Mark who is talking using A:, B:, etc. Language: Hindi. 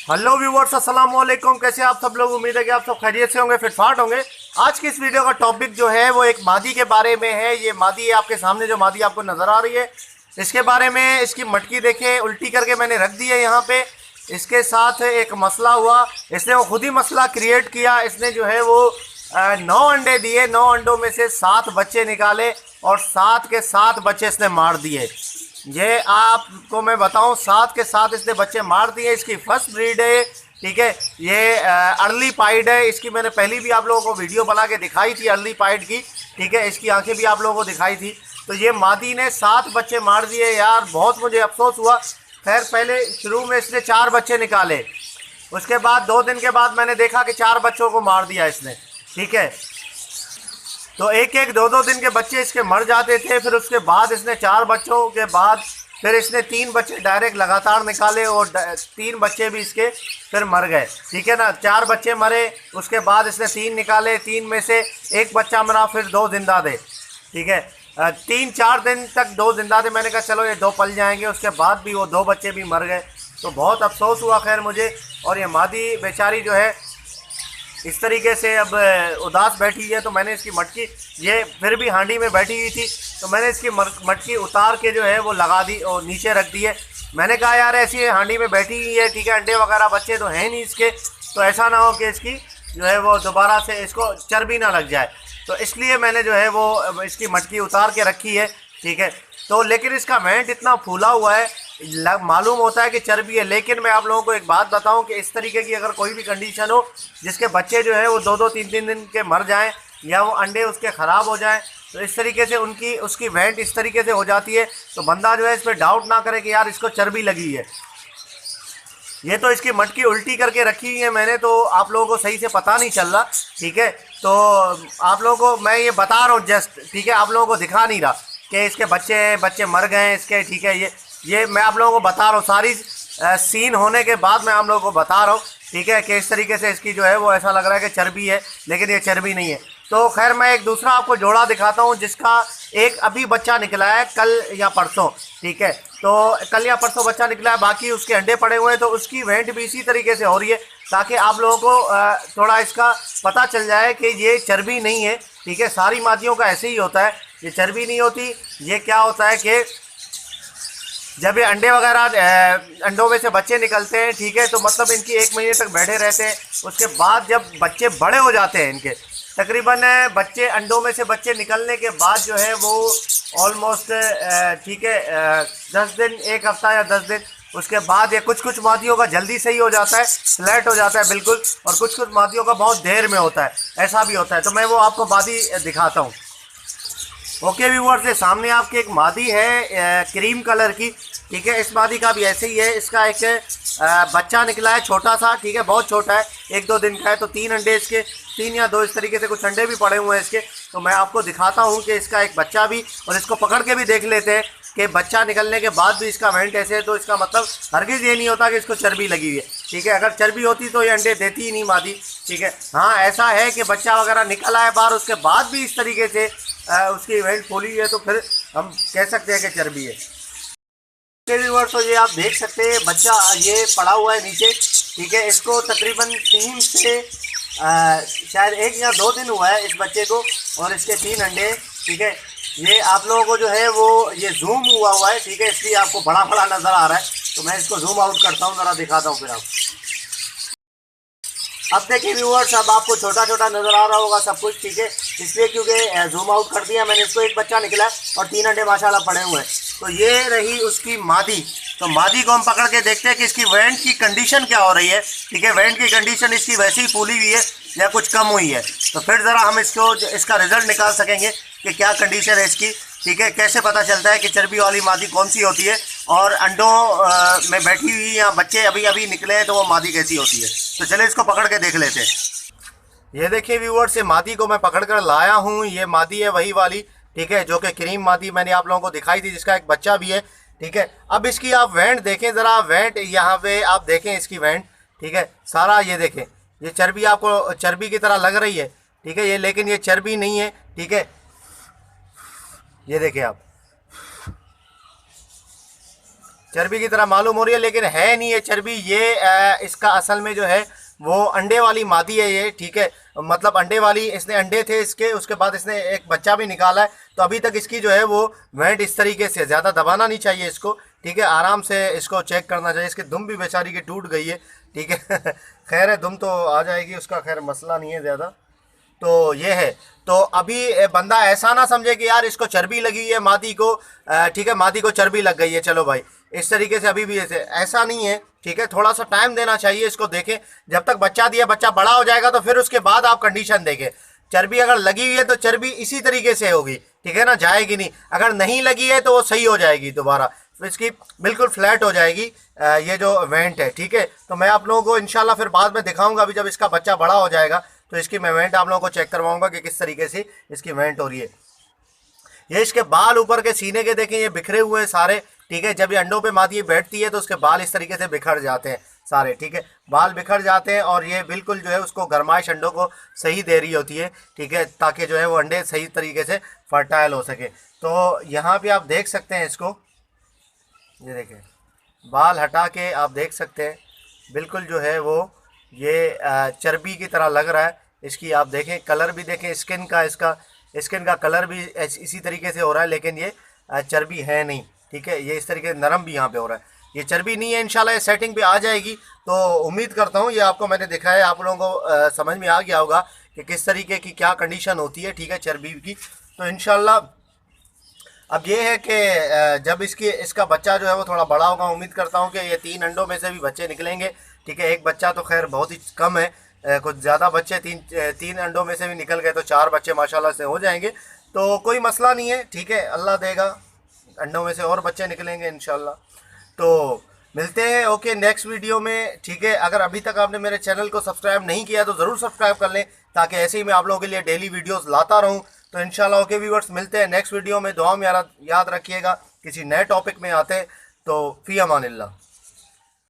A: हेलो व्यूवर्स, अस्सलाम वालेकुम। कैसे आप सब लोग? उम्मीद है कि आप सब खैरियत से होंगे, फिटफाट होंगे। आज की इस वीडियो का टॉपिक जो है वो एक मादी के बारे में है। ये मादी आपके सामने जो मादी आपको नज़र आ रही है, इसके बारे में इसकी मटकी देखें, उल्टी करके मैंने रख दी है यहाँ पे। इसके साथ एक मसला हुआ, इसने वो खुद ही मसला क्रिएट किया। इसने जो है वो 9 अंडे दिए, 9 अंडों में से 7 बच्चे निकाले और 7 के 7 बच्चे इसने मार दिए। ये आपको मैं बताऊं, 7 के 7 इसने बच्चे मार दिए। इसकी फर्स्ट ब्रीड है, ठीक है। ये अर्ली पाइड है। इसकी मैंने पहले भी आप लोगों को वीडियो बना के दिखाई थी अर्ली पाइड की, ठीक है। इसकी आंखें भी आप लोगों को दिखाई थी। तो ये मादी ने 7 बच्चे मार दिए यार, बहुत मुझे अफसोस हुआ। खैर, पहले शुरू में इसने 4 बच्चे निकाले, उसके बाद 2 दिन के बाद मैंने देखा कि 4 बच्चों को मार दिया इसने, ठीक है। तो एक एक 2 दिन के बच्चे इसके मर जाते थे। फिर उसके बाद इसने 4 बच्चों के बाद फिर इसने 3 बच्चे डायरेक्ट लगातार निकाले और 3 बच्चे भी इसके फिर मर गए, ठीक है ना। 4 बच्चे मरे, उसके बाद इसने 3 निकाले, 3 में से एक बच्चा मरा, फिर 2 जिंदा थे, ठीक है। 3-4 दिन तक 2 जिंदा थे। मैंने कहा चलो ये 2 पल जाएंगे, उसके बाद भी वो 2 बच्चे भी मर गए। तो बहुत अफसोस हुआ खैर मुझे। और ये मादी बेचारी जो है इस तरीके से अब उदास बैठी है। तो मैंने इसकी मटकी, ये फिर भी हांडी में बैठी हुई थी, तो मैंने इसकी मटकी उतार के जो है वो लगा दी और नीचे रख दी है। मैंने कहा यार ऐसी हांडी में बैठी हुई है, ठीक है, अंडे वगैरह बच्चे तो हैं नहीं इसके, तो ऐसा ना हो कि इसकी जो है वो दोबारा से इसको चर्बी ना लग जाए। तो इसलिए मैंने जो है वो इसकी मटकी उतार के रखी है, ठीक है। तो लेकिन इसका वेंट इतना फूला हुआ है, मालूम होता है कि चर्बी है। लेकिन मैं आप लोगों को एक बात बताऊं कि इस तरीके की अगर कोई भी कंडीशन हो जिसके बच्चे जो है वो 2-2, 3-3 दिन के मर जाएं या वो अंडे उसके ख़राब हो जाएं, तो इस तरीके से उसकी वेंट इस तरीके से हो जाती है, तो बंदा जो है इस पर डाउट ना करे कि यार इसको चर्बी लगी है। ये तो इसकी मटकी उल्टी करके रखी हुई है मैंने, तो आप लोगों को सही से पता नहीं चल रहा, ठीक है। तो आप लोगों को मैं ये बता रहा हूँ जस्ट, ठीक है, आप लोगों को दिखा नहीं रहा कि इसके बच्चे मर गए हैं इसके, ठीक है। ये मैं आप लोगों को बता रहा हूँ, सारी सीन होने के बाद मैं आप लोगों को बता रहा हूँ, ठीक है, कि इस तरीके से इसकी जो है वो ऐसा लग रहा है कि चर्बी है, लेकिन ये चर्बी नहीं है। तो खैर, मैं एक दूसरा आपको जोड़ा दिखाता हूँ जिसका एक अभी बच्चा निकला है, कल या परसों, ठीक है। तो कल या परसों बच्चा निकला है, बाकी उसके अंडे पड़े हुए हैं। तो उसकी वेंट भी इसी तरीके से हो रही है, ताकि आप लोगों को थोड़ा इसका पता चल जाए कि ये चर्बी नहीं है, ठीक है। सारी मादियों का ऐसे ही होता है, ये चर्बी नहीं होती। ये क्या होता है कि जब ये अंडे वगैरह अंडों में से बच्चे निकलते हैं, ठीक है, तो मतलब इनकी 1 महीने तक बैठे रहते हैं। उसके बाद जब बच्चे बड़े हो जाते हैं इनके, तकरीबन बच्चे अंडों में से बच्चे निकलने के बाद जो है वो ऑलमोस्ट, ठीक है, 10 दिन, 1 हफ्ता या 10 दिन, उसके बाद ये कुछ मादियों का जल्दी सही हो जाता है, फ्लैट हो जाता है बिल्कुल, और कुछ मादियों का बहुत देर में होता है, ऐसा भी होता है। तो मैं वो आपको मादी दिखाता हूँ। ओके व्यूअर्स, ये सामने आपकी एक मादी है क्रीम कलर की, ठीक है। इस मादी का भी ऐसे ही है। इसका एक बच्चा निकला है छोटा सा, ठीक है, बहुत छोटा है, 1-2 दिन का है। तो 3 अंडे इसके, 3 या 2 इस तरीके से कुछ अंडे भी पड़े हुए हैं इसके। तो मैं आपको दिखाता हूँ कि इसका एक बच्चा भी, और इसको पकड़ के भी देख लेते हैं कि बच्चा निकलने के बाद भी इसका वेंट ऐसे है। तो इसका मतलब हरगिज़ ये नहीं होता कि इसको चर्बी लगी हुई है, ठीक है। अगर चर्बी होती तो ये अंडे देती ही नहीं मादी, ठीक है। हाँ, ऐसा है कि बच्चा वगैरह निकल आए बाहर, उसके बाद भी इस तरीके से उसकी वेंट फूली है, तो फिर हम कह सकते हैं कि चर्बी है। तो ये आप देख सकते हैं बच्चा ये पड़ा हुआ है नीचे, ठीक है। इसको तकरीबन 3 से शायद 1 या 2 दिन हुआ है इस बच्चे को, और इसके 3 अंडे, ठीक है। ये आप लोगों को जो है वो ये जूम हुआ है, ठीक है, इसलिए आपको बड़ा बड़ा नज़र आ रहा है। तो मैं इसको जूम आउट करता हूँ, ज़रा दिखाता हूँ फिर आप। अब देखिए व्यूअर्स, अब आपको छोटा छोटा नज़र आ रहा होगा सब कुछ, ठीक है, इसलिए क्योंकि जूम आउट कर दिया मैंने। इसको एक बच्चा निकला और 3 अंडे माशाल्लाह पड़े हुए हैं। तो ये रही उसकी मादी। तो मादी को हम पकड़ के देखते हैं कि इसकी वेंट की कंडीशन क्या हो रही है, ठीक है। वेंट की कंडीशन इसकी वैसे ही फूली हुई है या कुछ कम हुई है, तो फिर ज़रा हम इसका रिज़ल्ट निकाल सकेंगे कि क्या कंडीशन है इसकी, ठीक है। कैसे पता चलता है कि चर्बी वाली मादी कौन सी होती है, और अंडों में बैठी हुई या बच्चे अभी अभी निकले हैं तो वो मादी कैसी होती है। तो चले इसको पकड़ के देख लेते हैं। ये देखिए व्यूअर्स, ये मादी को मैं पकड़ कर लाया हूँ। ये मादी है वही वाली, ठीक है, जो कि क्रीम मादी मैंने आप लोगों को दिखाई थी, जिसका एक बच्चा भी है, ठीक है। अब इसकी आप वेंट देखें ज़रा, वेंट यहाँ पे आप देखें इसकी वेंट, ठीक है, सारा ये देखें, ये चर्बी आपको चर्बी की तरह लग रही है, ठीक है, ये लेकिन ये चर्बी नहीं है, ठीक है। ये देखें आप, चर्बी की तरह मालूम हो रही है, लेकिन है नहीं ये चर्बी। ये इसका असल में जो है वो अंडे वाली मादी है ये, ठीक है। मतलब अंडे वाली, इसने अंडे थे इसके, उसके बाद इसने एक बच्चा भी निकाला है। तो अभी तक इसकी जो है वो वेट इस तरीके से, ज़्यादा दबाना नहीं चाहिए इसको, ठीक है। आराम से इसको चेक करना चाहिए। इसकी दुम भी बेचारी की टूट गई है, ठीक है। खैर है, दुम तो आ जाएगी उसका, खैर मसला नहीं है ज़्यादा। तो ये है। तो अभी बंदा ऐसा ना समझे कि यार इसको चर्बी लगी है मादी को, ठीक है, मादी को चर्बी लग गई है, चलो भाई इस तरीके से अभी भी ऐसा नहीं है, ठीक है। थोड़ा सा टाइम देना चाहिए इसको, देखें जब तक बच्चा दिया, बच्चा बड़ा हो जाएगा तो फिर उसके बाद आप कंडीशन देखें। चर्बी अगर लगी हुई है तो चर्बी इसी तरीके से होगी, ठीक है ना, जाएगी नहीं। अगर नहीं लगी है तो वो सही हो जाएगी दोबारा, तो इसकी बिल्कुल फ्लैट हो जाएगी ये जो वेंट है, ठीक है। तो मैं आप लोगों को इंशाल्लाह फिर बाद में दिखाऊंगा। अभी जब इसका बच्चा बड़ा हो जाएगा तो इसकी मैं वेंट आप लोगों को चेक करवाऊंगा कि किस तरीके से इसकी वेंट हो रही है। ये इसके बाल ऊपर के सीने के देखें, ये बिखरे हुए हैं सारे, ठीक है। जब ये अंडों पे मादी बैठती है तो उसके बाल इस तरीके से बिखर जाते हैं सारे, ठीक है, बाल बिखर जाते हैं। और ये बिल्कुल जो है उसको गरमाइश अंडों को सही दे रही होती है, ठीक है, ताकि जो है वो अंडे सही तरीके से फर्टाइल हो सके। तो यहाँ पे आप देख सकते हैं इसको, ये देखें बाल हटा के आप देख सकते हैं, बिल्कुल जो है वो ये चर्बी की तरह लग रहा है। इसकी आप देखें कलर भी देखें, स्किन का, इसका स्किन का कलर भी इसी तरीके से हो रहा है, लेकिन ये चर्बी है नहीं, ठीक है। ये इस तरीके से नरम भी यहाँ पे हो रहा है, ये चर्बी नहीं है। इंशाल्लाह ये सेटिंग पे आ जाएगी। तो उम्मीद करता हूँ ये आपको मैंने दिखाया, आप लोगों को समझ में आ गया होगा कि किस तरीके की क्या कंडीशन होती है, ठीक है, चर्बी की। तो इंशाल्लाह अब ये है कि जब इसका बच्चा जो है वो थोड़ा बड़ा होगा, उम्मीद करता हूँ कि ये 3 अंडों में से भी बच्चे निकलेंगे, ठीक है। एक बच्चा तो खैर बहुत ही कम है, कुछ ज़्यादा बच्चे 3 अंडों में से भी निकल गए तो 4 बच्चे माशाल्लाह से हो जाएंगे। तो कोई मसला नहीं है, ठीक है, अल्लाह देगा, अंडों में से और बच्चे निकलेंगे इंशाल्लाह। तो मिलते हैं ओके नेक्स्ट वीडियो में, ठीक है। अगर अभी तक आपने मेरे चैनल को सब्सक्राइब नहीं किया तो ज़रूर सब्सक्राइब कर लें, ताकि ऐसे ही मैं आप लोगों के लिए डेली वीडियोस लाता रहूं। तो इंशाल्लाह ओके व्यूअर्स, मिलते हैं नेक्स्ट वीडियो में। दुआ में याद रखिएगा, किसी नए टॉपिक में आते हैं। तो फ़ी अमानिल्लाह।